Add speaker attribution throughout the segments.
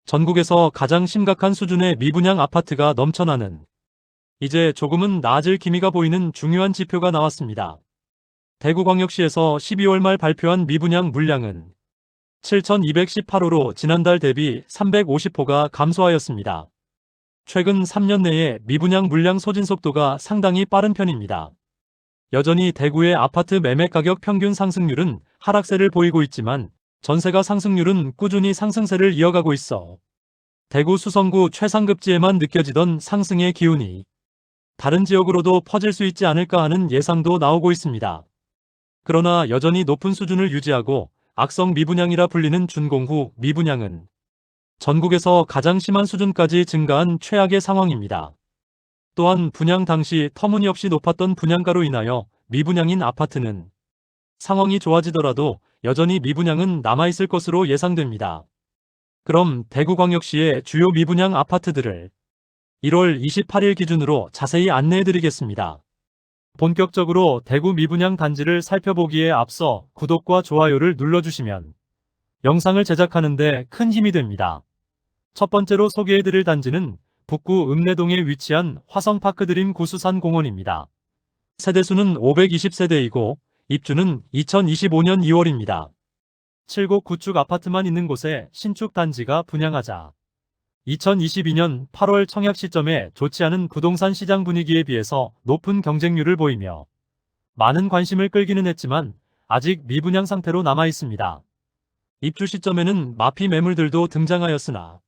Speaker 1: 전국에서 가장 심각한 수준의 미분양 아파트가 넘쳐나는, 이제 조금은 나아질 기미가 보이는 중요한 지표가 나왔습니다. 대구광역시에서 12월 말 발표한 미분양 물량은 7,218호로 지난달 대비 350호가 감소하였습니다. 최근 3년 내에 미분양 물량 소진 속도가 상당히 빠른 편입니다. 여전히 대구의 아파트 매매 가격 평균 상승률은 하락세를 보이고 있지만 전세가 상승률은 꾸준히 상승세를 이어가고 있어 대구 수성구 최상급지에만 느껴지던 상승의 기운이 다른 지역으로도 퍼질 수 있지 않을까 하는 예상도 나오고 있습니다. 그러나 여전히 높은 수준을 유지하고 악성 미분양이라 불리는 준공후 미분양은 전국에서 가장 심한 수준까지 증가한 최악의 상황입니다. 또한 분양 당시 터무니없이 높았던 분양가로 인하여 미분양인 아파트는 상황이 좋아지더라도 여전히 미분양은 남아있을 것으로 예상됩니다. 그럼 대구광역시의 주요 미분양 아파트들을 1월 28일 기준으로 자세히 안내해드리겠습니다. 본격적으로 대구 미분양 단지를 살펴보기에 앞서 구독과 좋아요를 눌러주시면 영상을 제작하는 데 큰 힘이 됩니다. 첫 번째로 소개해드릴 단지는 북구 읍내동에 위치한 화성파크드림 구수산공원입니다. 세대수는 520세대이고 입주는 2025년 2월입니다. 7곡 구축 아파트만 있는 곳에 신축 단지가 분양하자 2022년 8월 청약 시점에 좋지 않은 부동산 시장 분위기에 비해서 높은 경쟁률을 보이며 많은 관심을 끌기는 했지만 아직 미분양 상태로 남아 있습니다. 입주 시점에는 마피 매물들도 등장하였으나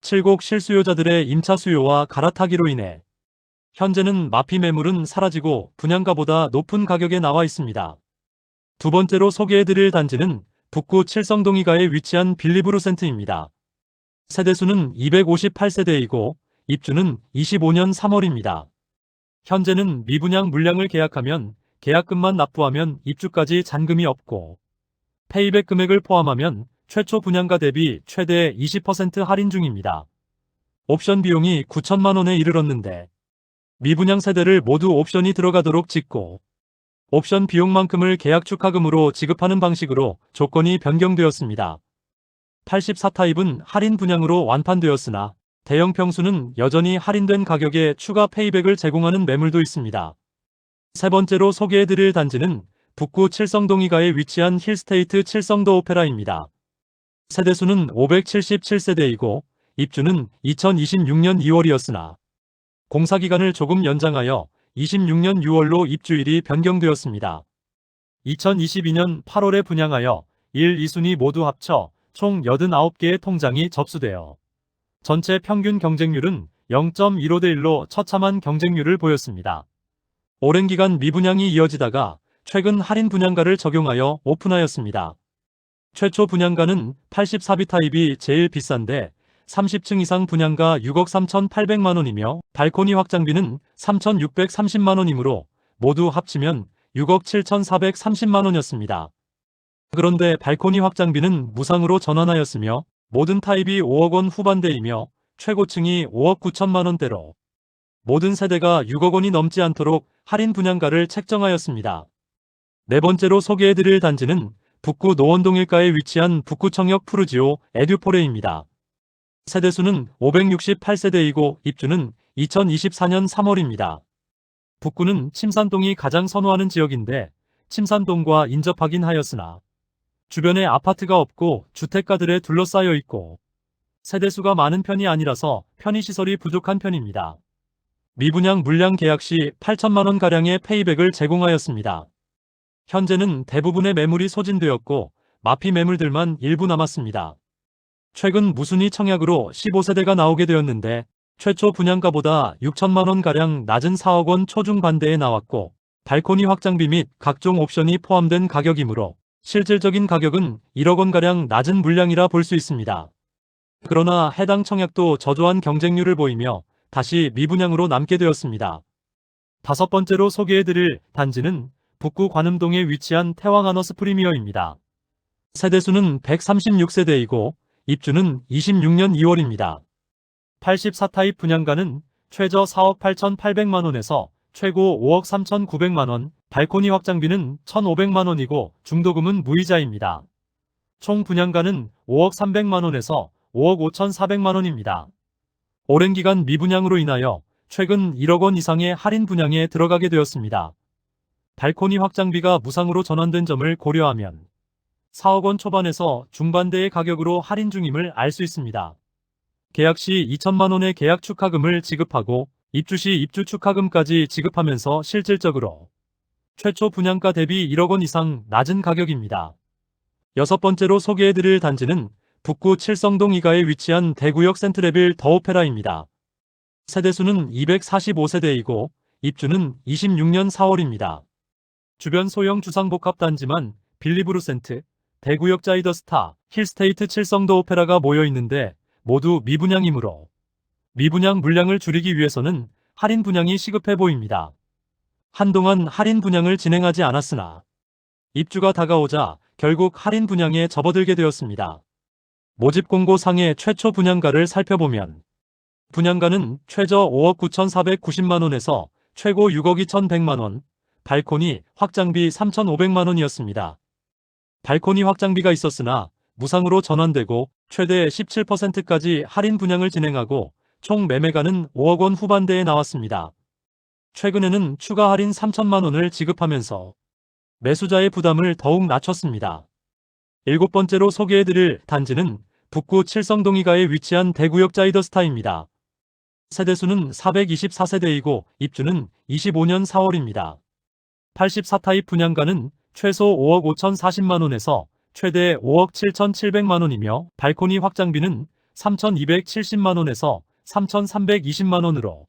Speaker 1: 7곡 실수요자들의 임차 수요와 갈아타기로 인해 현재는 마피 매물은 사라지고 분양가보다 높은 가격에 나와 있습니다. 두 번째로 소개해드릴 단지는 북구 칠성동이가에 위치한 빌리브루센트입니다. 세대수는 258세대이고 입주는 25년 3월입니다. 현재는 미분양 물량을 계약하면 계약금만 납부하면 입주까지 잔금이 없고 페이백 금액을 포함하면 최초 분양가 대비 최대 20% 할인 중입니다. 옵션 비용이 9천만 원에 이르렀는데 미분양 세대를 모두 옵션이 들어가도록 짓고 옵션 비용만큼을 계약 축하금으로 지급하는 방식으로 조건이 변경되었습니다. 84타입은 할인 분양으로 완판되었으나 대형 평수는 여전히 할인된 가격에 추가 페이백을 제공하는 매물도 있습니다. 세 번째로 소개해드릴 단지는 북구 칠성동이가에 위치한 힐스테이트 칠성도 오페라입니다. 세대수는 577세대이고 입주는 2026년 2월이었으나 공사기간을 조금 연장하여 26년 6월로 입주일이 변경되었습니다. 2022년 8월에 분양하여 1, 2순위 모두 합쳐 총 89개의 통장이 접수되어 전체 평균 경쟁률은 0.15대 1로 처참한 경쟁률을 보였습니다. 오랜 기간 미분양이 이어지다가 최근 할인 분양가를 적용하여 오픈하였습니다. 최초 분양가는 84비 타입이 제일 비싼데 30층 이상 분양가 6억 3,800만 원이며 발코니 확장비는 3,630만 원이므로 모두 합치면 6억 7,430만 원이었습니다. 그런데 발코니 확장비는 무상으로 전환하였으며 모든 타입이 5억 원 후반대이며 최고층이 5억 9천만 원대로 모든 세대가 6억 원이 넘지 않도록 할인 분양가를 책정하였습니다. 네 번째로 소개해드릴 단지는 북구 노원동일가에 위치한 북구청역 푸르지오 에듀포레입니다. 세대수는 568세대이고 입주는 2024년 3월입니다. 북구는 침산동이 가장 선호하는 지역인데 침산동과 인접하긴 하였으나 주변에 아파트가 없고 주택가들에 둘러싸여 있고 세대수가 많은 편이 아니라서 편의시설이 부족한 편입니다. 미분양 물량 계약 시 8천만 원가량의 페이백을 제공하였습니다. 현재는 대부분의 매물이 소진되었고 마피 매물들만 일부 남았습니다. 최근 무순위 청약으로 15세대가 나오게 되었는데 최초 분양가보다 6천만 원가량 낮은 4억 원 초중반대에 나왔고 발코니 확장비 및 각종 옵션이 포함된 가격이므로 실질적인 가격은 1억 원가량 낮은 물량이라 볼 수 있습니다. 그러나 해당 청약도 저조한 경쟁률을 보이며 다시 미분양으로 남게 되었습니다. 다섯 번째로 소개해드릴 단지는 북구 관음동에 위치한 태왕하너스 프리미어입니다. 세대수는 136세대이고 입주는 26년 2월입니다. 84타입 분양가는 최저 4억 8,800만 원에서 최고 5억 3,900만 원, 발코니 확장비는 1,500만 원이고 중도금은 무이자입니다. 총 분양가는 5억 300만 원에서 5억 5,400만 원입니다. 오랜 기간 미분양으로 인하여 최근 1억 원 이상의 할인 분양에 들어가게 되었습니다. 발코니 확장비가 무상으로 전환된 점을 고려하면 4억 원 초반에서 중반대의 가격으로 할인 중임을 알 수 있습니다. 계약 시 2천만 원의 계약 축하금을 지급하고 입주 시 입주 축하금까지 지급하면서 실질적으로 최초 분양가 대비 1억 원 이상 낮은 가격입니다. 여섯 번째로 소개해드릴 단지는 북구 칠성동 2가에 위치한 대구역 센트레빌 더 오페라입니다. 세대수는 245세대이고 입주는 26년 4월입니다. 주변 소형 주상복합단지만 빌리브루센트, 대구역 자이더스타, 힐스테이트 칠성더 오페라가 모여 있는데 모두 미분양이므로 미분양 물량을 줄이기 위해서는 할인 분양이 시급해 보입니다. 한동안 할인 분양을 진행하지 않았으나 입주가 다가오자 결국 할인 분양에 접어들게 되었습니다. 모집 공고상의 최초 분양가를 살펴보면 분양가는 최저 5억 9,490만 원에서 최고 6억 2,100만 원, 발코니 확장비 3,500만 원이었습니다. 발코니 확장비가 있었으나 무상으로 전환되고 최대 17%까지 할인 분양을 진행하고 총 매매가는 5억 원 후반대에 나왔습니다. 최근에는 추가 할인 3천만 원을 지급하면서 매수자의 부담을 더욱 낮췄습니다. 일곱 번째로 소개해드릴 단지는 북구 칠성동 2가에 위치한 대구역 자이더스타입니다. 세대수는 424세대이고 입주는 25년 4월입니다. 84타입 분양가는 최소 5억 5,040만 원에서 최대 5억 7,700만 원이며 발코니 확장비는 3,270만 원에서 3,320만 원으로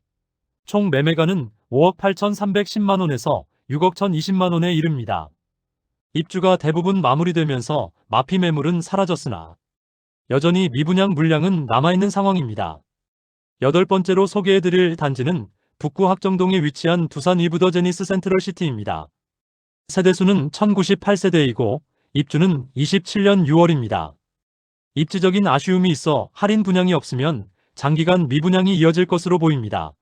Speaker 1: 총 매매가는 5억 8,310만 원에서 6억 1,020만 원에 이릅니다. 입주가 대부분 마무리되면서 마피 매물은 사라졌으나 여전히 미분양 물량은 남아있는 상황입니다. 여덟 번째로 소개해드릴 단지는 북구 학정동에 위치한 두산 위브더 제니스 센트럴시티입니다. 세대수는 1,098세대이고 입주는 27년 6월입니다. 입지적인 아쉬움이 있어 할인 분양이 없으면 장기간 미분양이 이어질 것으로 보입니다.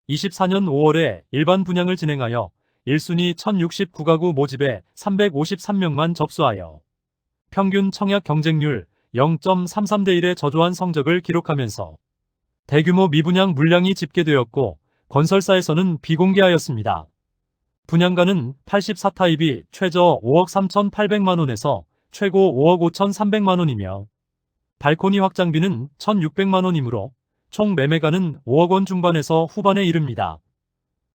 Speaker 1: 24년 5월에 일반 분양을 진행하여 1순위 1069가구 모집에 353명만 접수하여 평균 청약 경쟁률 0.33대 1의 저조한 성적을 기록하면서 대규모 미분양 물량이 집계되었고 건설사에서는 비공개하였습니다. 분양가는 84타입이 최저 5억 3,800만 원에서 최고 5억 5,300만 원이며 발코니 확장비는 1,600만 원이므로 총 매매가는 5억 원 중반에서 후반에 이릅니다.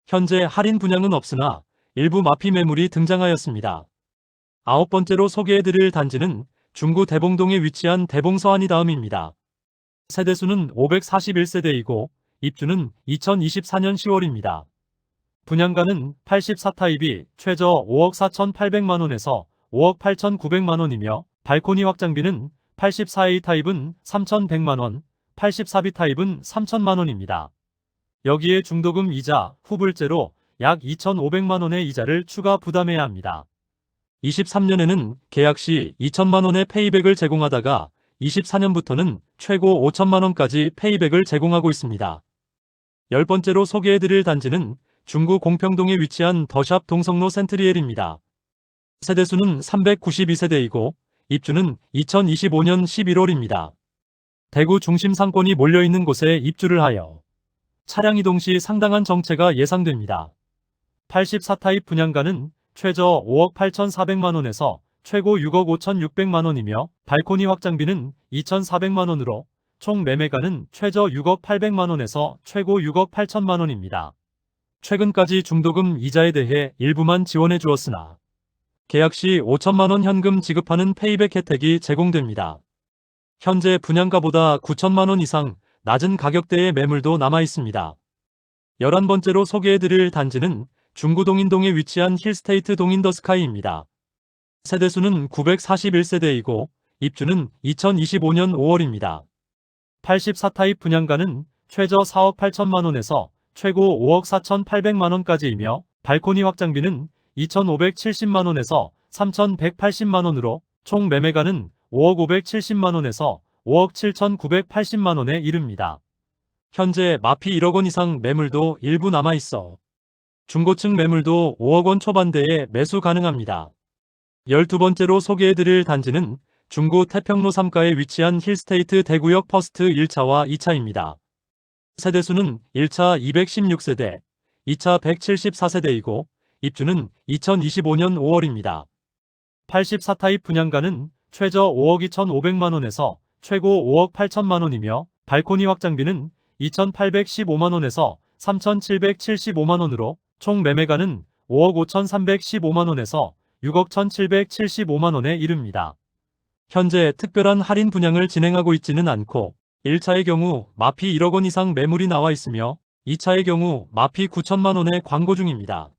Speaker 1: 현재 할인 분양은 없으나 일부 마피 매물이 등장하였습니다. 아홉 번째로 소개해드릴 단지는 중구 대봉동에 위치한 대봉서안이다음입니다. 세대수는 541세대이고 입주는 2024년 10월입니다. 분양가는 84타입이 최저 5억 4,800만 원에서 5억 8,900만 원이며 발코니 확장비는 84A 타입은 3,100만 원, 84B 타입은 3,000만 원입니다. 여기에 중도금 이자, 후불제로 약 2,500만 원의 이자를 추가 부담해야 합니다. 23년에는 계약 시 2천만 원의 페이백을 제공하다가 24년부터는 최고 5천만 원까지 페이백을 제공하고 있습니다. 열 번째로 소개해드릴 단지는 중구 공평동에 위치한 더샵 동성로 센트리엘입니다. 세대수는 392세대이고 입주는 2025년 11월입니다. 대구 중심 상권이 몰려있는 곳에 입주를 하여 차량 이동 시 상당한 정체가 예상됩니다. 84타입 분양가는 최저 5억 8,400만 원에서 최고 6억 5,600만 원이며 발코니 확장비는 2,400만 원으로 총 매매가는 최저 6억 800만 원에서 최고 6억 8천만 원입니다. 최근까지 중도금 이자에 대해 일부만 지원해 주었으나 계약 시 5천만 원 현금 지급하는 페이백 혜택이 제공됩니다. 현재 분양가보다 9천만 원 이상 낮은 가격대의 매물도 남아 있습니다. 11번째로 소개해드릴 단지는 중구 동인동에 위치한 힐스테이트 동인더스카이입니다. 세대수는 941세대이고 입주는 2025년 5월입니다. 84타입 분양가는 최저 4억 8천만 원에서 최고 5억 4,800만 원까지이며 발코니 확장비는 2,570만 원에서 3,180만 원으로 총 매매가는 5억 570만 원에서 5억 7,980만 원에 이릅니다. 현재 마피 1억 원 이상 매물도 일부 남아있어 중고층 매물도 5억 원 초반대에 매수 가능합니다. 12번째로 소개해드릴 단지는 중구 태평로 3가에 위치한 힐스테이트 대구역 퍼스트 1차와 2차입니다. 세대수는 1차 216세대, 2차 174세대이고 입주는 2025년 5월입니다. 84타입 분양가는 최저 5억 2,500만원에서 최고 5억 8천만원이며 발코니 확장비는 2,815만원에서 3,775만원으로 총 매매가는 5억 5,315만원에서 6억 1,775만원에 이릅니다. 현재 특별한 할인 분양을 진행하고 있지는 않고 1차의 경우 마피 1억 원 이상 매물이 나와 있으며 2차의 경우 마피 9천만원에 광고 중입니다.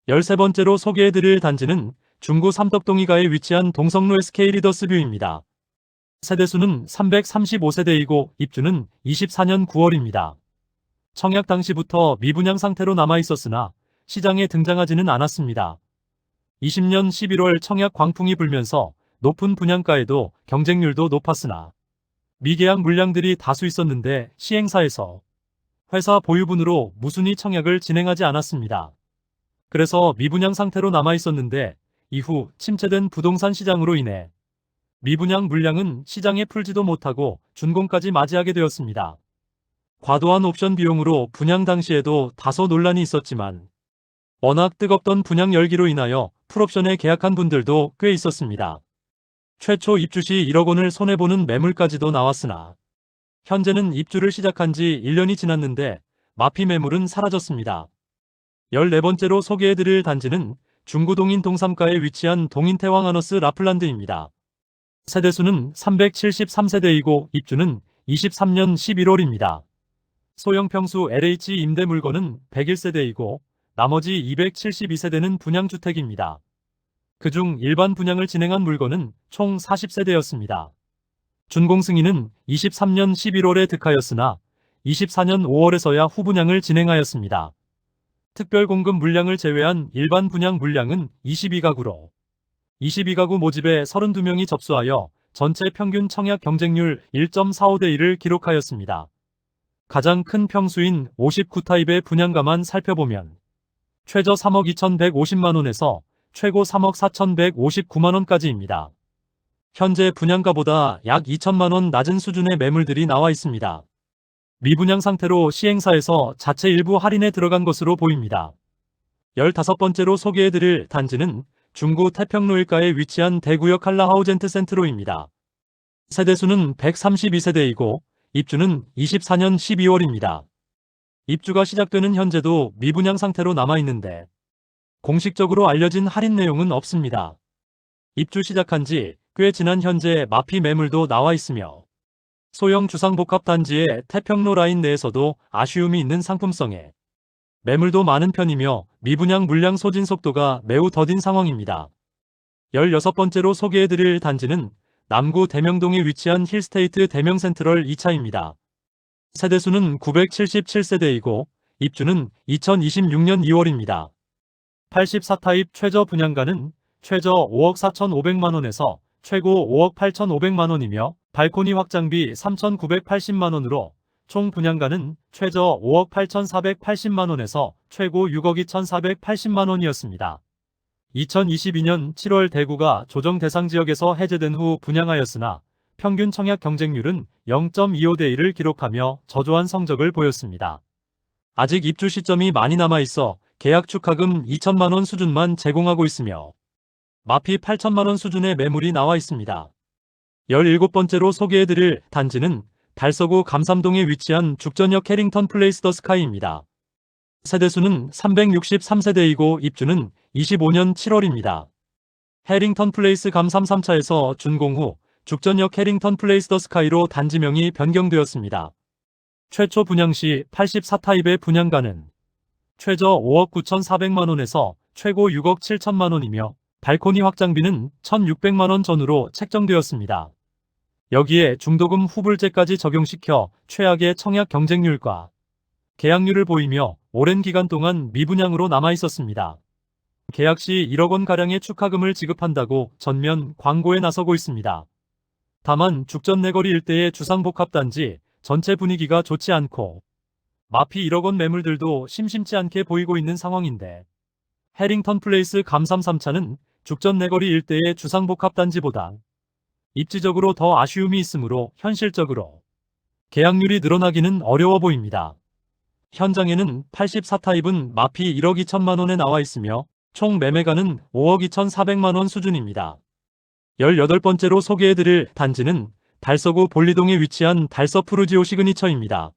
Speaker 1: 13번째로 소개해드릴 단지는 중구 삼덕동이가에 위치한 동성로 SK 리더스뷰입니다. 세대수는 335세대이고 입주는 24년 9월입니다. 청약 당시부터 미분양 상태로 남아있었으나 시장에 등장하지는 않았습니다. 20년 11월 청약 광풍이 불면서 높은 분양가에도 경쟁률도 높았으나 미계약 물량들이 다수 있었는데 시행사에서 회사 보유분으로 무순위 청약을 진행하지 않았습니다. 그래서 미분양 상태로 남아있었는데 이후 침체된 부동산 시장으로 인해 미분양 물량은 시장에 풀지도 못하고 준공까지 맞이하게 되었습니다. 과도한 옵션 비용으로 분양 당시에도 다소 논란이 있었지만 워낙 뜨겁던 분양 열기로 인하여 풀옵션에 계약한 분들도 꽤 있었습니다. 최초 입주 시 1억 원을 손해보는 매물까지도 나왔으나 현재는 입주를 시작한 지 1년이 지났는데 마피 매물은 사라졌습니다. 14번째로 소개해드릴 단지는 중구 동인 동삼가에 위치한 동인태왕하너스 라플란드입니다. 세대수는 373세대이고 입주는 23년 11월입니다. 소형 평수 LH 임대 물건은 101세대이고 나머지 272세대는 분양주택입니다. 그중 일반 분양을 진행한 물건은 총 40세대였습니다. 준공 승인은 23년 11월에 득하였으나 24년 5월에서야 후분양을 진행하였습니다. 특별 공급 물량을 제외한 일반 분양 물량은 22가구로 22가구 모집에 32명이 접수하여 전체 평균 청약 경쟁률 1.45대 1을 기록하였습니다. 가장 큰 평수인 59타입의 분양가만 살펴보면 최저 3억 2,150만원에서 최고 3억 4,159만원까지입니다. 현재 분양가보다 약 2천만원 낮은 수준의 매물들이 나와 있습니다. 미분양 상태로 시행사에서 자체 일부 할인에 들어간 것으로 보입니다. 15번째로 소개해드릴 단지는 중구 태평로 1가에 위치한 대구역 한라하우젠트 센트로입니다. 세대수는 132세대이고 입주는 24년 12월입니다. 입주가 시작되는 현재도 미분양 상태로 남아있는데 공식적으로 알려진 할인 내용은 없습니다. 입주 시작한 지 꽤 지난 현재 마피 매물도 나와 있으며 소형 주상복합 단지의 태평로 라인 내에서도 아쉬움이 있는 상품성에 매물도 많은 편이며 미분양 물량 소진 속도가 매우 더딘 상황입니다. 16번째로 소개해드릴 단지는 남구 대명동에 위치한 힐스테이트 대명센트럴 2차입니다. 세대수는 977세대이고 입주는 2026년 2월입니다. 84타입 최저 분양가는 최저 5억 4,500만원에서 최고 5억 8,500만원이며 발코니 확장비 3,980만원으로 총 분양가는 최저 5억 8,480만원에서 최고 6억 2,480만원이었습니다. 2022년 7월 대구가 조정 대상 지역에서 해제된 후 분양하였으나 평균 청약 경쟁률은 0.25대 1을 기록하며 저조한 성적을 보였습니다. 아직 입주 시점이 많이 남아있어 계약 축하금 2천만원 수준만 제공하고 있으며 마피 8천만원 수준의 매물이 나와 있습니다. 17번째로 소개해드릴 단지는 달서구 감삼동에 위치한 죽전역 해링턴 플레이스 더 스카이입니다. 세대수는 363세대이고 입주는 25년 7월입니다. 해링턴 플레이스 감삼 3차에서 준공 후 죽전역 해링턴 플레이스 더 스카이로 단지명이 변경되었습니다. 최초 분양 시 84타입의 분양가는 최저 5억 9,400만원에서 최고 6억 7천만원이며 발코니 확장비는 1,600만원 전후로 책정되었습니다. 여기에 중도금 후불제까지 적용시켜 최악의 청약 경쟁률과 계약률을 보이며 오랜 기간 동안 미분양으로 남아있었습니다. 계약 시 1억 원가량의 축하금을 지급한다고 전면 광고에 나서고 있습니다. 다만 죽전 내거리 일대의 주상복합단지 전체 분위기가 좋지 않고 마피 1억 원 매물들도 심심치 않게 보이고 있는 상황인데 해링턴 플레이스 감삼 3차는 죽전 내거리 일대의 주상복합단지보다 입지적으로 더 아쉬움이 있으므로 현실적으로 계약률이 늘어나기는 어려워 보입니다. 현장에는 84타입은 마피 1억 2천만 원에 나와 있으며 총 매매가는 5억 2,400만 원 수준입니다. 18번째로 소개해드릴 단지는 달서구 볼리동에 위치한 달서 푸르지오 시그니처입니다.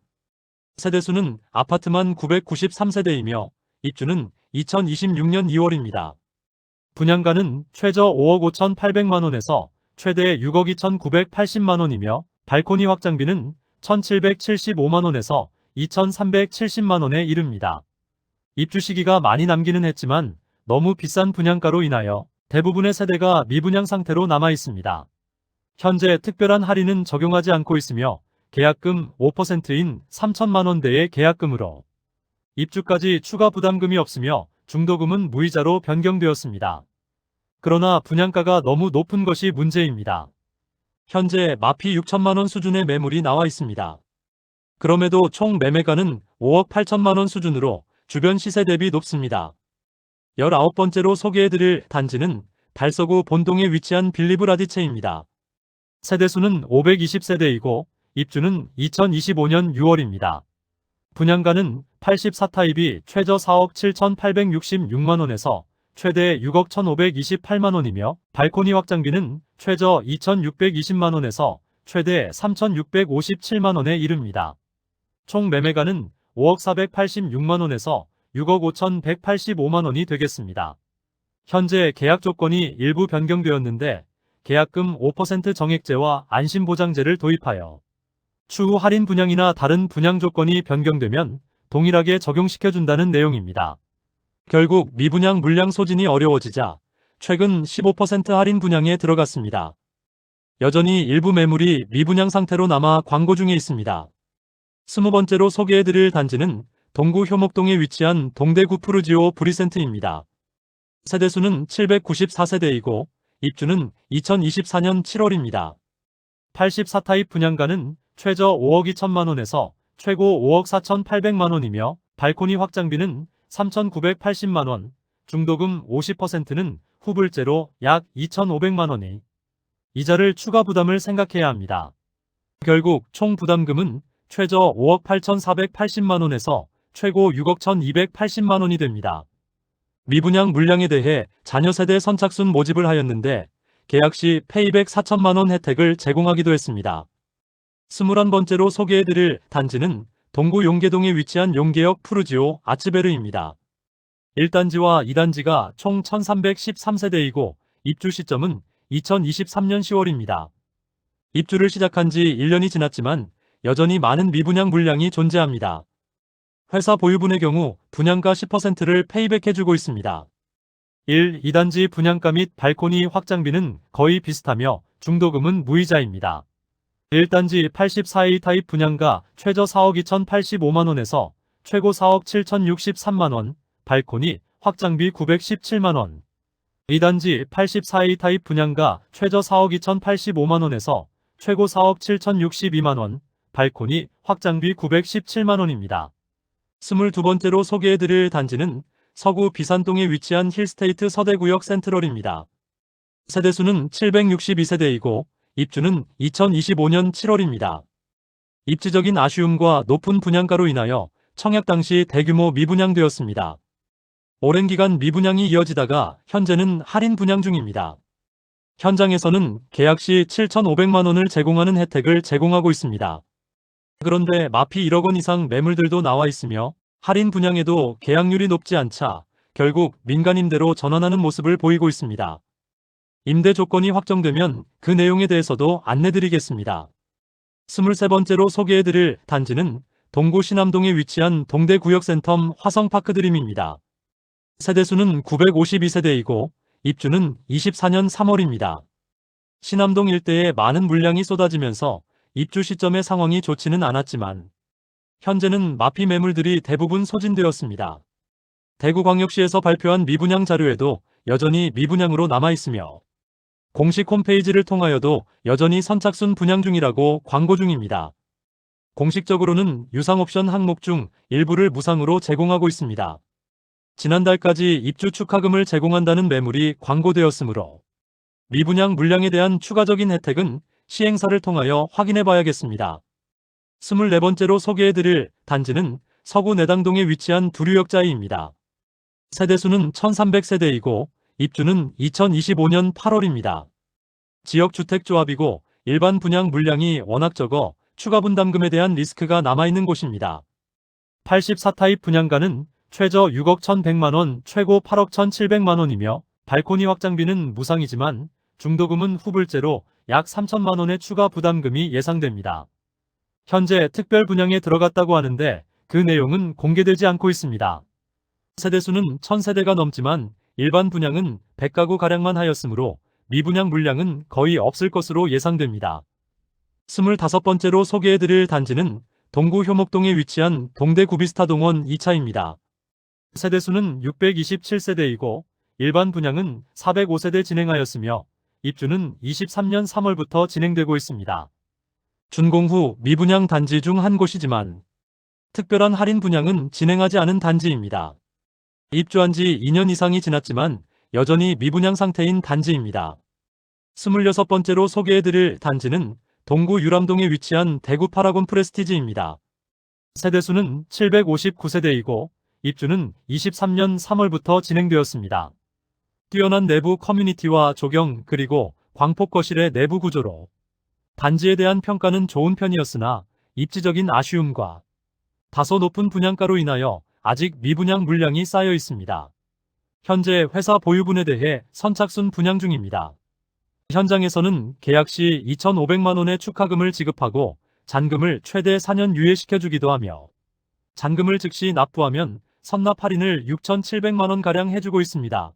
Speaker 1: 세대수는 아파트만 993세대이며 입주는 2026년 2월입니다. 분양가는 최저 5억 5,800만 원에서 최대 6억 2,980만 원이며 발코니 확장비는 1,775만 원에서 2,370만 원에 이릅니다. 입주 시기가 많이 남기는 했지만 너무 비싼 분양가로 인하여 대부분의 세대가 미분양 상태로 남아 있습니다. 현재 특별한 할인은 적용하지 않고 있으며 계약금 5%인 3천만 원대의 계약금으로 입주까지 추가 부담금이 없으며 중도금은 무이자로 변경되었습니다. 그러나 분양가가 너무 높은 것이 문제입니다. 현재 마피 6천만 원 수준의 매물이 나와 있습니다. 그럼에도 총 매매가는 5억 8천만 원 수준으로 주변 시세 대비 높습니다. 19번째로 소개해드릴 단지는 달서구 본동에 위치한 빌리브 라디체입니다. 세대수는 520세대이고 입주는 2025년 6월입니다. 분양가는 84타입이 최저 4억 7,866만 원에서 최대 6억 1,528만 원이며 발코니 확장비는 최저 2,620만 원에서 최대 3,657만 원에 이릅니다. 총 매매가는 5억 486만 원에서 6억 5,185만 원이 되겠습니다. 현재 계약 조건이 일부 변경되었는데 계약금 5% 정액제와 안심보장제를 도입하여 추후 할인 분양이나 다른 분양 조건이 변경되면 동일하게 적용시켜준다는 내용입니다. 결국 미분양 물량 소진이 어려워지자 최근 15% 할인 분양에 들어갔습니다. 여전히 일부 매물이 미분양 상태로 남아 광고 중에 있습니다. 20번째로 소개해드릴 단지는 동구 효목동에 위치한 동대구 푸르지오 브리센트입니다. 세대수는 794세대이고 입주는 2024년 7월입니다. 84타입 분양가는 최저 5억 2천만 원에서 최고 5억 4,800만 원이며 발코니 확장비는 3,980만 원, 중도금 50%는 후불제로 약 2,500만 원이 이자를 추가 부담을 생각해야 합니다. 결국 총 부담금은 최저 5억 8,480만 원에서 최고 6억 1,280만 원이 됩니다. 미분양 물량에 대해 자녀 세대 선착순 모집을 하였는데 계약 시 페이백 4천만 원 혜택을 제공하기도 했습니다. 21번째로 소개해드릴 단지는 동구 용계동에 위치한 용계역 푸르지오 아츠베르입니다. 1단지와 2단지가 총 1,313세대이고 입주 시점은 2023년 10월입니다. 입주를 시작한 지 1년이 지났지만 여전히 많은 미분양 물량이 존재합니다. 회사 보유분의 경우 분양가 10%를 페이백해주고 있습니다. 1, 2단지 분양가 및 발코니 확장비는 거의 비슷하며 중도금은 무이자입니다. 1단지 84A 타입 분양가 최저 4억 2,085만 원에서 최고 4억 7,063만 원, 발코니 확장비 917만 원. 2단지 84A 타입 분양가 최저 4억 2,085만 원에서 최고 4억 7,062만 원, 발코니 확장비 917만 원입니다. 22번째로 소개해드릴 단지는 서구 비산동에 위치한 힐스테이트 서대구역 센트럴입니다. 세대수는 762세대이고 입주는 2025년 7월입니다. 입지적인 아쉬움과 높은 분양가로 인하여 청약 당시 대규모 미분양되었습니다. 오랜 기간 미분양이 이어지다가 현재는 할인 분양 중입니다. 현장에서는 계약 시 7,500만 원을 제공하는 혜택을 제공하고 있습니다. 그런데 마피 1억 원 이상 매물들도 나와 있으며 할인 분양에도 계약률이 높지 않자 결국 민간임대로 전환하는 모습을 보이고 있습니다. 임대 조건이 확정되면 그 내용에 대해서도 안내드리겠습니다. 23번째로 소개해드릴 단지는 동구 신암동에 위치한 동대구역센텀 화성파크드림입니다. 세대수는 952세대이고 입주는 24년 3월입니다. 신암동 일대에 많은 물량이 쏟아지면서 입주 시점의 상황이 좋지는 않았지만 현재는 마피 매물들이 대부분 소진되었습니다. 대구광역시에서 발표한 미분양 자료에도 여전히 미분양으로 남아있으며 공식 홈페이지를 통하여도 여전히 선착순 분양 중이라고 광고 중입니다. 공식적으로는 유상 옵션 항목 중 일부를 무상으로 제공하고 있습니다. 지난달까지 입주 축하금을 제공한다는 매물이 광고되었으므로 미분양 물량에 대한 추가적인 혜택은 시행사를 통하여 확인해 봐야겠습니다. 24번째로 소개해드릴 단지는 서구 내당동에 위치한 두류역자이입니다. 세대수는 1300세대이고 입주는 2025년 8월입니다. 지역주택조합이고 일반 분양 물량이 워낙 적어 추가 분담금에 대한 리스크가 남아있는 곳입니다. 84타입 분양가는 최저 6억 1100만원, 최고 8억 1700만원이며 발코니 확장비는 무상이지만 중도금은 후불제로 약 3000만원의 추가 부담금이 예상됩니다. 현재 특별 분양에 들어갔다고 하는데 그 내용은 공개되지 않고 있습니다. 세대수는 1000세대가 넘지만 일반 분양은 100가구가량만 하였으므로 미분양 물량은 거의 없을 것으로 예상됩니다. 25번째로 소개해드릴 단지는 동구 효목동에 위치한 동대 구비스타동원 2차입니다. 세대수는 627세대이고 일반 분양은 405세대 진행하였으며 입주는 23년 3월부터 진행되고 있습니다. 준공 후 미분양 단지 중 한 곳이지만 특별한 할인 분양은 진행하지 않은 단지입니다. 입주한 지 2년 이상이 지났지만 여전히 미분양 상태인 단지입니다. 26번째로 소개해드릴 단지는 동구 유람동에 위치한 대구 파라곤 프레스티지입니다. 세대수는 759세대이고 입주는 23년 3월부터 진행되었습니다. 뛰어난 내부 커뮤니티와 조경 그리고 광폭 거실의 내부 구조로 단지에 대한 평가는 좋은 편이었으나 입지적인 아쉬움과 다소 높은 분양가로 인하여 아직 미분양 물량이 쌓여 있습니다. 현재 회사 보유분에 대해 선착순 분양 중입니다. 현장에서는 계약 시 2,500만원의 축하금을 지급하고 잔금을 최대 4년 유예시켜주기도 하며 잔금을 즉시 납부하면 선납 할인을 6,700만원가량 해주고 있습니다.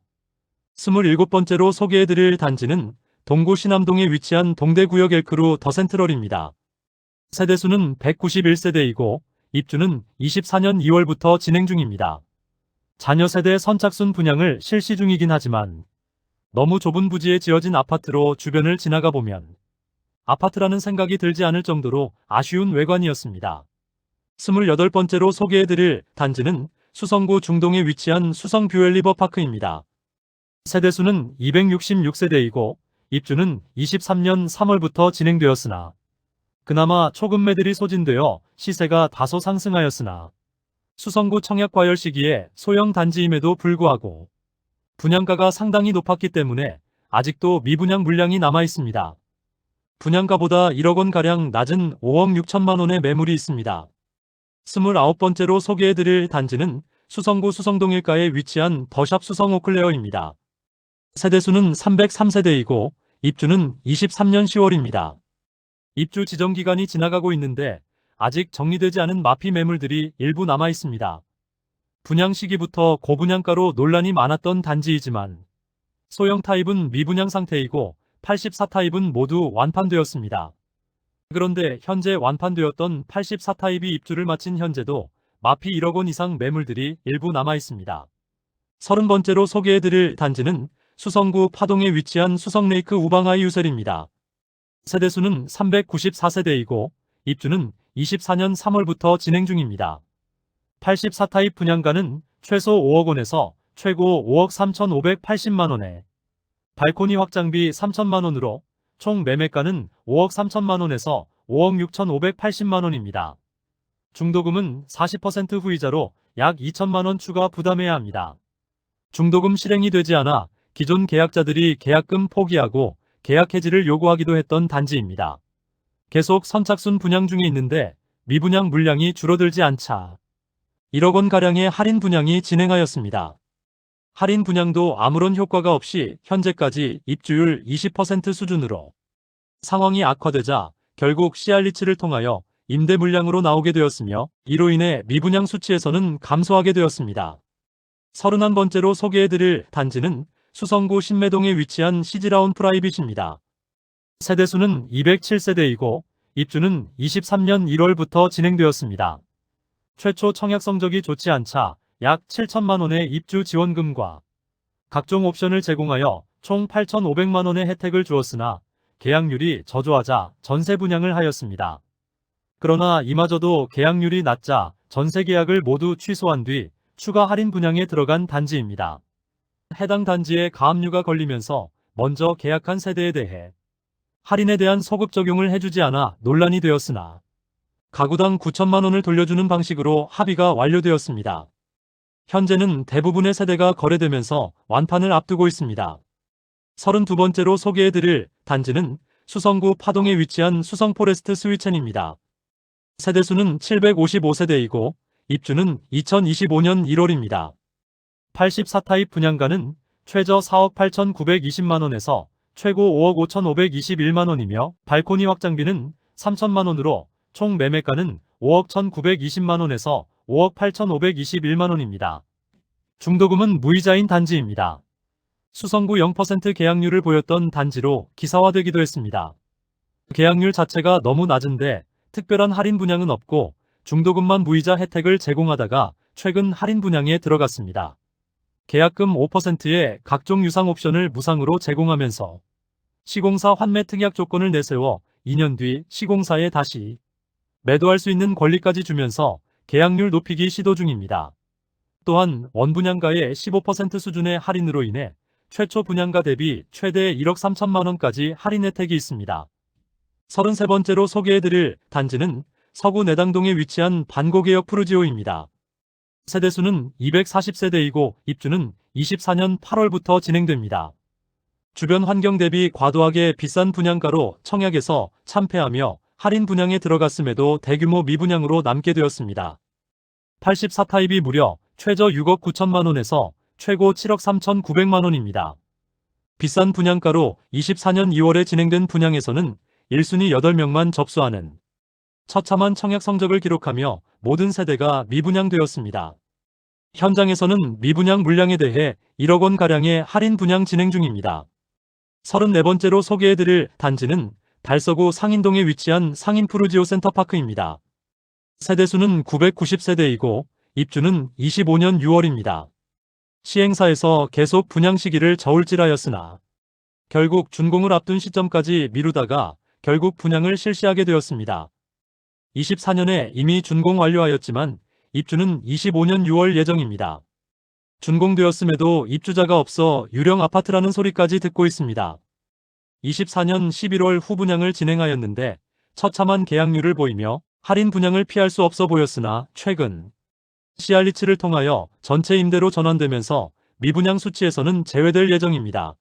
Speaker 1: 27번째로 소개해드릴 단지는 동구 신암동에 위치한 동대구역 엘크루 더센트럴입니다. 세대수는 191세대이고 입주는 24년 2월부터 진행 중입니다. 자녀 세대 선착순 분양을 실시 중이긴 하지만 너무 좁은 부지에 지어진 아파트로 주변을 지나가 보면 아파트라는 생각이 들지 않을 정도로 아쉬운 외관이었습니다. 28번째로 소개해드릴 단지는 수성구 중동에 위치한 수성 뷰엘 리버파크입니다. 세대수는 266세대이고 입주는 23년 3월부터 진행되었으나 그나마 초급매들이 소진되어 시세가 다소 상승하였으나 수성구 청약과열 시기에 소형 단지임에도 불구하고 분양가가 상당히 높았기 때문에 아직도 미분양 물량이 남아 있습니다. 분양가보다 1억 원가량 낮은 5억 6천만원의 매물이 있습니다. 29번째로 소개해드릴 단지는 수성구 수성동일가에 위치한 더샵 수성 오클레어입니다. 세대수는 303세대이고 입주는 23년 10월입니다. 입주 지정 기간이 지나가고 있는데 아직 정리되지 않은 마피 매물들이 일부 남아 있습니다. 분양 시기부터 고분양가로 논란이 많았던 단지이지만 소형 타입은 미분양 상태이고 84타입은 모두 완판되었습니다. 그런데 현재 완판되었던 84타입이 입주를 마친 현재도 마피 1억 원 이상 매물들이 일부 남아 있습니다. 30번째로 소개해드릴 단지는 수성구 파동에 위치한 수성레이크 우방하이 유셀입니다. 세대수는 394세대이고 입주는 24년 3월부터 진행 중입니다. 84타입 분양가는 최소 5억 원에서 최고 5억 3,580만원에 발코니 확장비 3천만원으로 총 매매가는 5억 3천만원에서 5억 6,580만원입니다. 중도금은 40% 후이자로 약 2천만원 추가 부담해야 합니다. 중도금 실행이 되지 않아 기존 계약자들이 계약금 포기하고 계약 해지를 요구하기도 했던 단지입니다. 계속 선착순 분양 중에 있는데 미분양 물량이 줄어들지 않자 1억 원가량의 할인 분양이 진행하였습니다. 할인 분양도 아무런 효과가 없이 현재까지 입주율 20% 수준으로 상황이 악화되자 결국 CR리츠를 통하여 임대 물량으로 나오게 되었으며 이로 인해 미분양 수치에서는 감소하게 되었습니다. 31번째로 소개해드릴 단지는 수성구 신매동에 위치한 시즈라운 프라이빗입니다. 세대수는 207세대이고 입주는 23년 1월부터 진행되었습니다. 최초 청약 성적이 좋지 않자 약 7천만원의 입주 지원금과 각종 옵션을 제공하여 총 8,500만원의 혜택을 주었으나 계약률이 저조하자 전세 분양을 하였습니다. 그러나 이마저도 계약률이 낮자 전세 계약을 모두 취소한 뒤 추가 할인 분양에 들어간 단지입니다. 해당 단지에 가압류가 걸리면서 먼저 계약한 세대에 대해 할인에 대한 소급 적용을 해주지 않아 논란이 되었으나 가구당 9천만 원을 돌려주는 방식으로 합의가 완료되었습니다. 현재는 대부분의 세대가 거래되면서 완판을 앞두고 있습니다. 32번째로 소개해드릴 단지는 수성구 파동에 위치한 수성포레스트 스위첸입니다. 세대수는 755세대이고 입주는 2025년 1월입니다. 84타입 분양가는 최저 4억 8,920만원에서 최고 5억 5,521만원이며 발코니 확장비는 3천만원으로 총 매매가는 5억 1,920만원에서 5억 8,521만원입니다. 중도금은 무이자인 단지입니다. 수성구 0% 계약률을 보였던 단지로 기사화되기도 했습니다. 계약률 자체가 너무 낮은데 특별한 할인 분양은 없고 중도금만 무이자 혜택을 제공하다가 최근 할인 분양에 들어갔습니다. 계약금 5%의 각종 유상 옵션을 무상으로 제공하면서 시공사 환매 특약 조건을 내세워 2년 뒤 시공사에 다시 매도할 수 있는 권리까지 주면서 계약률 높이기 시도 중입니다. 또한 원분양가의 15% 수준의 할인으로 인해 최초 분양가 대비 최대 1억 3천만 원까지 할인 혜택이 있습니다. 33번째로 소개해드릴 단지는 서구 내당동에 위치한 반고개역 푸르지오입니다. 세대수는 240세대이고 입주는 24년 8월부터 진행됩니다. 주변 환경 대비 과도하게 비싼 분양가로 청약에서 참패하며 할인 분양에 들어갔음에도 대규모 미분양으로 남게 되었습니다. 84타입이 무려 최저 6억 9천만 원에서 최고 7억 3,900만 원입니다. 비싼 분양가로 24년 2월에 진행된 분양에서는 1순위 8명만 접수하는 처참한 청약 성적을 기록하며 모든 세대가 미분양되었습니다. 현장에서는 미분양 물량에 대해 1억 원가량의 할인 분양 진행 중입니다. 34번째로 소개해드릴 단지는 달서구 상인동에 위치한 상인푸르지오 센터파크입니다. 세대수는 990세대이고 입주는 25년 6월입니다. 시행사에서 계속 분양 시기를 저울질하였으나 결국 준공을 앞둔 시점까지 미루다가 결국 분양을 실시하게 되었습니다. 24년에 이미 준공 완료하였지만 입주는 25년 6월 예정입니다. 준공되었음에도 입주자가 없어 유령 아파트라는 소리까지 듣고 있습니다. 24년 11월 후분양을 진행하였는데 처참한 계약률을 보이며 할인 분양을 피할 수 없어 보였으나 최근 CR리츠를 통하여 전체 임대로 전환되면서 미분양 수치에서는 제외될 예정입니다.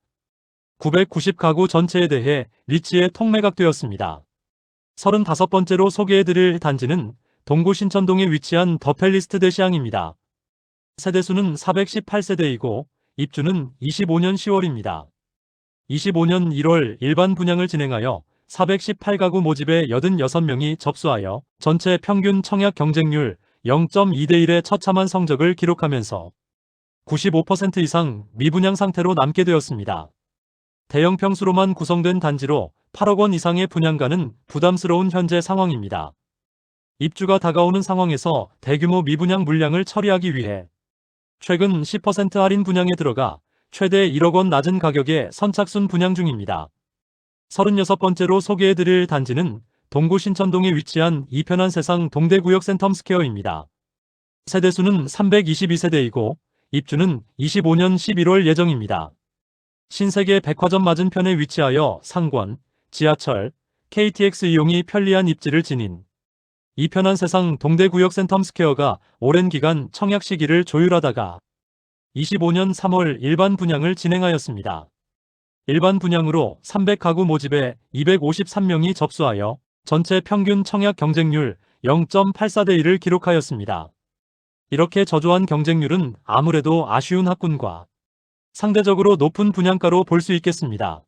Speaker 1: 990가구 전체에 대해 리츠에 통매각되었습니다. 35번째로 소개해드릴 단지는 동구 신천동에 위치한 더 팰리스트 대시항입니다. 세대수는 418세대이고 입주는 25년 10월입니다. 25년 1월 일반 분양을 진행하여 418가구 모집에 86명이 접수하여 전체 평균 청약 경쟁률 0.2대1의 처참한 성적을 기록하면서 95% 이상 미분양 상태로 남게 되었습니다. 대형 평수로만 구성된 단지로 8억 원 이상의 분양가는 부담스러운 현재 상황입니다. 입주가 다가오는 상황에서 대규모 미분양 물량을 처리하기 위해 최근 10% 할인 분양에 들어가 최대 1억 원 낮은 가격에 선착순 분양 중입니다. 36번째로 소개해드릴 단지는 동구 신천동에 위치한 이편한 세상 동대구역 센텀스퀘어입니다. 세대수는 322세대이고 입주는 25년 11월 예정입니다. 신세계 백화점 맞은편에 위치하여 상권, 지하철, KTX 이용이 편리한 입지를 지닌 이편한 세상 동대구역 센텀스퀘어가 오랜 기간 청약 시기를 조율하다가 25년 3월 일반 분양을 진행하였습니다. 일반 분양으로 300가구 모집에 253명이 접수하여 전체 평균 청약 경쟁률 0.84대1을 기록하였습니다. 이렇게 저조한 경쟁률은 아무래도 아쉬운 학군과 상대적으로 높은 분양가로 볼 수 있겠습니다.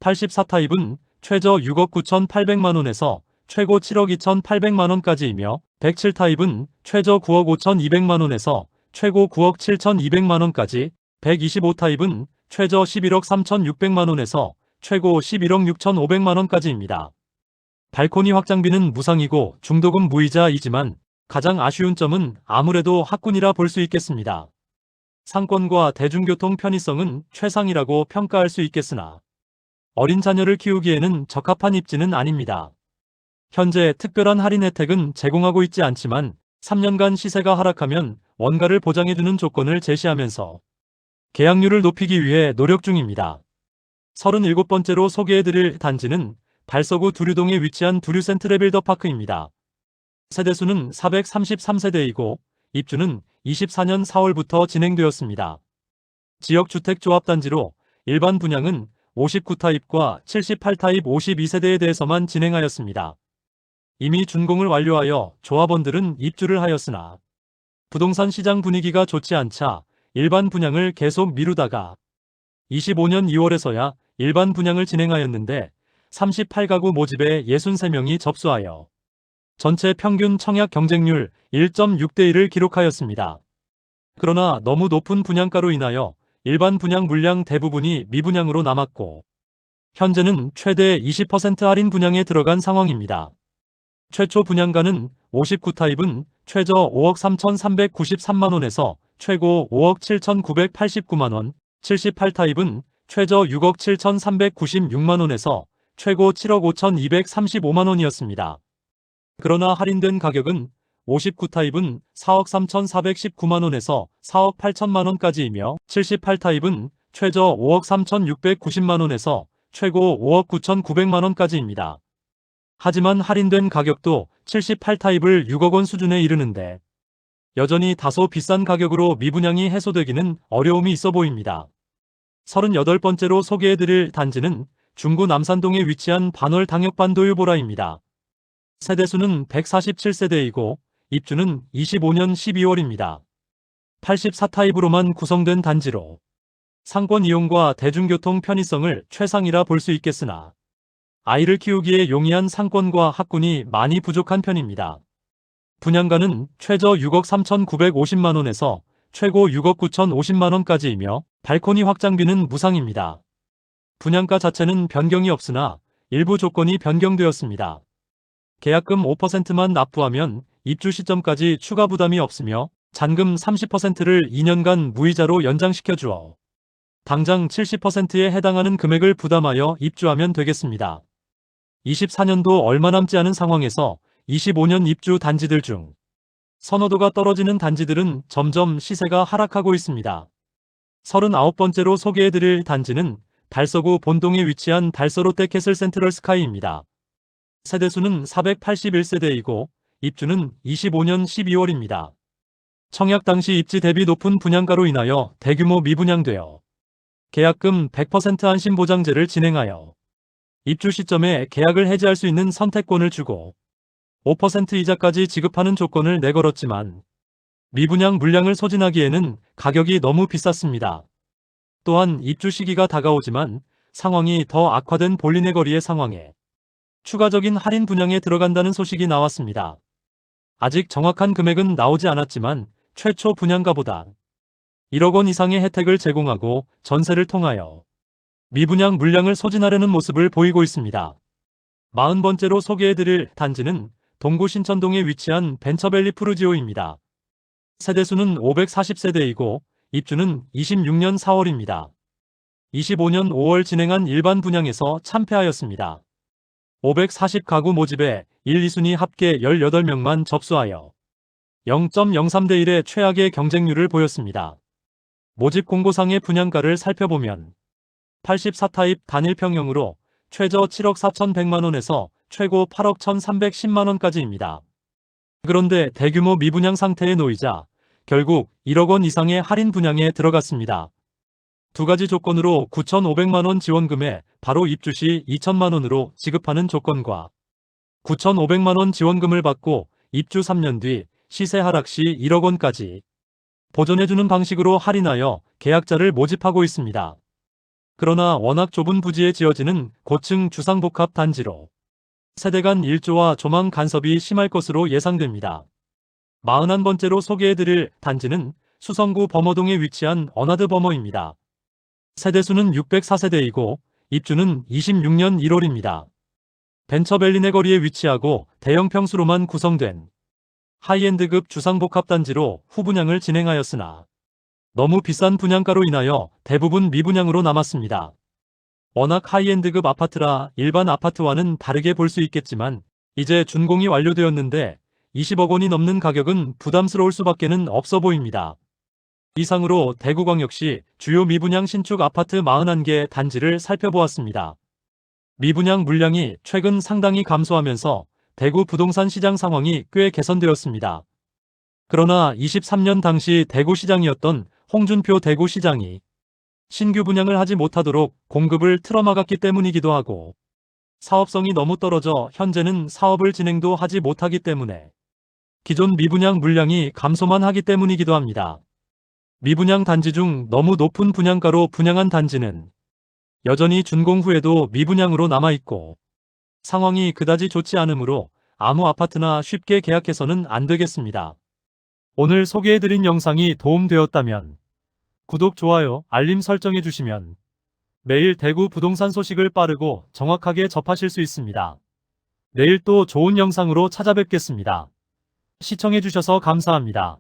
Speaker 1: 84타입은 최저 6억 9,800만원에서 최고 7억 2,800만원까지이며 107타입은 최저 9억 5,200만원에서 최고 9억 7,200만원까지 125타입은 최저 11억 3,600만원에서 최고 11억 6,500만원까지입니다. 발코니 확장비는 무상이고 중도금 무이자이지만 가장 아쉬운 점은 아무래도 학군이라 볼 수 있겠습니다. 상권과 대중교통 편의성은 최상이라고 평가할 수 있겠으나 어린 자녀를 키우기에는 적합한 입지는 아닙니다. 현재 특별한 할인 혜택은 제공하고 있지 않지만 3년간 시세가 하락하면 원가를 보장해주는 조건을 제시하면서 계약률을 높이기 위해 노력 중입니다. 37번째로 소개해드릴 단지는 달서구 두류동에 위치한 두류센트레 빌더파크입니다. 세대수는 433세대이고 입주는 24년 4월부터 진행되었습니다. 지역주택조합단지로 일반 분양은 59타입과 78타입 52세대에 대해서만 진행하였습니다. 이미 준공을 완료하여 조합원들은 입주를 하였으나 부동산 시장 분위기가 좋지 않자 일반 분양을 계속 미루다가 25년 2월에서야 일반 분양을 진행하였는데 38가구 모집에 63명이 접수하여 전체 평균 청약 경쟁률 1.6대1을 기록하였습니다. 그러나 너무 높은 분양가로 인하여 일반 분양 물량 대부분이 미분양으로 남았고 현재는 최대 20% 할인 분양에 들어간 상황입니다. 최초 분양가는 59타입은 최저 5억 3,393만원에서 최고 5억 7,989만원, 78타입은 최저 6억 7,396만원에서 최고 7억 5,235만원이었습니다. 그러나 할인된 가격은 59타입은 4억 3,419만원에서 4억 8천만원까지이며 78타입은 최저 5억 3,690만원에서 최고 5억 9,900만원까지입니다. 하지만 할인된 가격도 78타입을 6억원 수준에 이르는데 여전히 다소 비싼 가격으로 미분양이 해소되기는 어려움이 있어 보입니다. 38번째로 소개해드릴 단지는 중구 남산동에 위치한 반월 당역반도유보라입니다. 세대수는 147세대이고 입주는 25년 12월입니다. 84타입으로만 구성된 단지로 상권 이용과 대중교통 편의성을 최상이라 볼 수 있겠으나 아이를 키우기에 용이한 상권과 학군이 많이 부족한 편입니다. 분양가는 최저 6억 3,950만원에서 최고 6억 9,050만원까지이며 발코니 확장비는 무상입니다. 분양가 자체는 변경이 없으나 일부 조건이 변경되었습니다. 계약금 5%만 납부하면 입주 시점까지 추가 부담이 없으며 잔금 30%를 2년간 무이자로 연장시켜 주어 당장 70%에 해당하는 금액을 부담하여 입주하면 되겠습니다. 24년도 얼마 남지 않은 상황에서 25년 입주 단지들 중 선호도가 떨어지는 단지들은 점점 시세가 하락하고 있습니다. 39번째로 소개해드릴 단지는 달서구 본동에 위치한 달서 롯데캐슬 센트럴 스카이입니다. 세대수는 481세대이고 입주는 25년 12월입니다. 청약 당시 입지 대비 높은 분양가로 인하여 대규모 미분양되어 계약금 100% 안심보장제를 진행하여 입주 시점에 계약을 해지할 수 있는 선택권을 주고 5% 이자까지 지급하는 조건을 내걸었지만 미분양 물량을 소진하기에는 가격이 너무 비쌌습니다. 또한 입주 시기가 다가오지만 상황이 더 악화된 볼리네 거리의 상황에 추가적인 할인 분양에 들어간다는 소식이 나왔습니다. 아직 정확한 금액은 나오지 않았지만 최초 분양가보다 1억 원 이상의 혜택을 제공하고 전세를 통하여 미분양 물량을 소진하려는 모습을 보이고 있습니다. 40번째로 소개해드릴 단지는 동구 신천동에 위치한 벤처밸리 푸르지오입니다. 세대수는 540세대이고 입주는 26년 4월입니다. 25년 5월 진행한 일반 분양에서 참패하였습니다. 540가구 모집에 1, 2순위 합계 18명만 접수하여 0.03대1의 최악의 경쟁률을 보였습니다. 모집 공고상의 분양가를 살펴보면 84타입 단일평형으로 최저 7억 4,100만원에서 최고 8억 1,310만원까지입니다. 그런데 대규모 미분양 상태에 놓이자 결국 1억 원 이상의 할인 분양에 들어갔습니다. 두 가지 조건으로 9,500만원 지원금에 바로 입주 시 2,000만원으로 지급하는 조건과 9,500만원 지원금을 받고 입주 3년 뒤 시세 하락 시 1억 원까지 보존해주는 방식으로 할인하여 계약자를 모집하고 있습니다. 그러나 워낙 좁은 부지에 지어지는 고층 주상복합 단지로 세대 간 일조와 조망 간섭이 심할 것으로 예상됩니다. 41번째로 소개해드릴 단지는 수성구 범어동에 위치한 어나드 범어입니다. 세대수는 604세대이고 입주는 26년 1월입니다. 벤처밸리네 거리에 위치하고 대형 평수로만 구성된 하이엔드급 주상복합단지로 후분양을 진행하였으나 너무 비싼 분양가로 인하여 대부분 미분양으로 남았습니다. 워낙 하이엔드급 아파트라 일반 아파트와는 다르게 볼 수 있겠지만 이제 준공이 완료되었는데 20억 원이 넘는 가격은 부담스러울 수밖에는 없어 보입니다. 이상으로 대구광역시 주요 미분양 신축 아파트 41개 단지를 살펴보았습니다. 미분양 물량이 최근 상당히 감소하면서 대구 부동산 시장 상황이 꽤 개선되었습니다. 그러나 23년 당시 대구시장이었던 홍준표 대구시장이 신규 분양을 하지 못하도록 공급을 틀어막았기 때문이기도 하고, 사업성이 너무 떨어져 현재는 사업을 진행도 하지 못하기 때문에 기존 미분양 물량이 감소만 하기 때문이기도 합니다. 미분양 단지 중 너무 높은 분양가로 분양한 단지는 여전히 준공 후에도 미분양으로 남아있고, 상황이 그다지 좋지 않으므로 아무 아파트나 쉽게 계약해서는 안 되겠습니다. 오늘 소개해드린 영상이 도움되었다면 구독, 좋아요, 알림 설정해 주시면 매일 대구 부동산 소식을 빠르고 정확하게 접하실 수 있습니다. 내일 또 좋은 영상으로 찾아뵙겠습니다. 시청해 주셔서 감사합니다.